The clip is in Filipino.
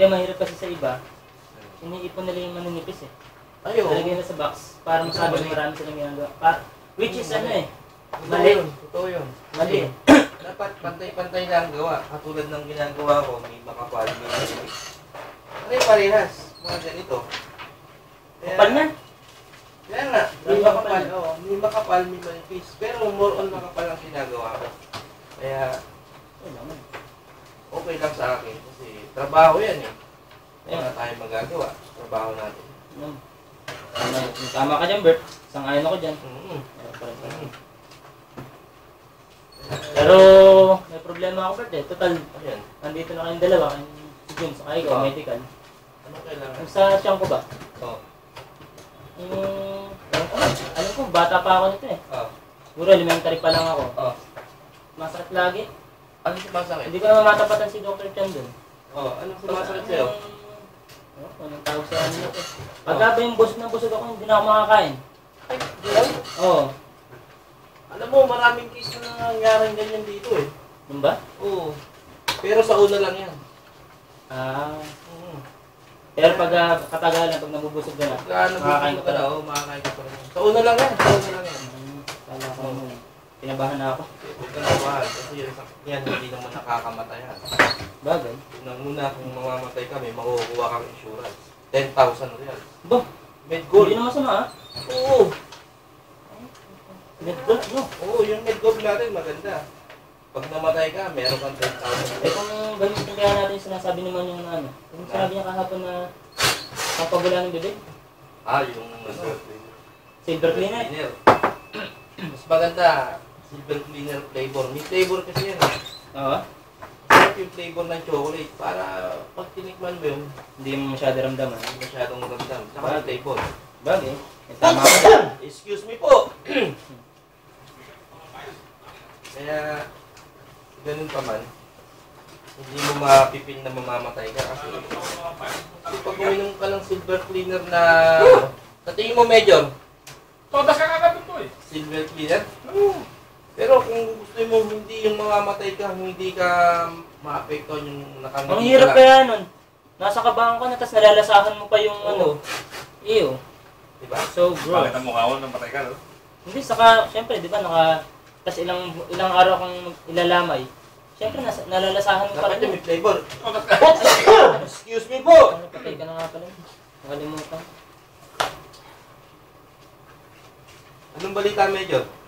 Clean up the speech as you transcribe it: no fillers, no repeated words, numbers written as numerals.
Hindi, mahirap kasi sa iba. Iniipon nila yung maninipis eh. Ayaw. Lalagay na sa box para masabi marami silang ginagawa. Which is ano eh. Mali. Totoo yun. Mali. Dapat pantay-pantay lang ang gawa. Katulad ng ginagawa ko, may makapal, may manipis. Ano yung parehas? Mga ganito. Kapal na. Kaya nga, may makapal, may makapal, may manipis. Pero more on makapal ang ginagawa ko. Kaya, okay lang sa akin. Kasi trabaho yan eh. Wala tayong magagawa. Trabaho natin. Tama ka dyan, Bert. Sang-ayon ako dyan. Pero may problema ako, Bert eh. Total, nandito na kayong dalawa. Si Jun, saka ikaw, medical. Ano kailangan? Yung sa siyang ko ba? Oo. Alam ko, bata pa ako nito eh. Siguro elementary pa lang ako. Masakit lagi. Ano sumasakit? Hindi ko naman matapatan si Dr. Chan dun. Anong sumasakit sa'yo? Anong tawag sa ano ito? Pagka ba yung busog na busog ako, hindi na ako makakain. Ay, diyan? Oo. Alam mo, maraming case na nangyaring ganyan dito eh. Yun ba? Oo. Pero sa una lang yan. Pero pag katagalan, pag nabubusog ka na, makakain ka na, makakain ka pa rin. Sa una lang yan, sa una lang yan. Kala ko naman. Pinabahan na ako. Huwag ka nabahan, kasi yan, hindi naman nakakamatayan. Bagay. Unang-una, kung mamamatay ka, may makukuha kang insurance. 10,000 real. Ba? Medgold. Hindi naman sama ah. Oo. Medgold, no? Oo, yung medgold natin maganda. Pag namatay ka, meron kang 10,000 Eh kung gamitin kaya natin yung sinasabi naman yung ano, yung sinabi niya kahapon na pagpagula ng bibig? Yung Silver cleaner? Mas maganda, silver cleaner flavor. May flavor kasi yan. Oo. Sarap yung flavor ng chocolate. Para pag tinikman mo yun, Hindi mo masyado ramdaman. hindi masyadong ramdam. Tsaka yung flavor. Bagay. Eh, tama ka dyan. Excuse me po! Kaya, ganun pa man, hindi mo mapipil na mamamatay ka kasi pag uminom ka ng silver cleaner na sa tingin mo Major, Todas ka kagad ito eh. silver cleaner? Pero kung gusto mo hindi yung mamamatay ka, hindi ka maapektuhan yung nakangiti ka. Ang hirap kaya nun. Nasa kabahan ka na, tapos nalalasahan mo pa yung ano. Iyo. Diba? So gross. Bakit ang mukha mo nang patay ka, no? Hindi, saka, syempre, di ba, tas ilang araw kang ilalamay. Syempre, nalalasahan mo pa Dapat rin. yung may flavor. Todas ka. Excuse me po! Ano, patay ka na nga pala. Nakalimutan. Anong balita, Major?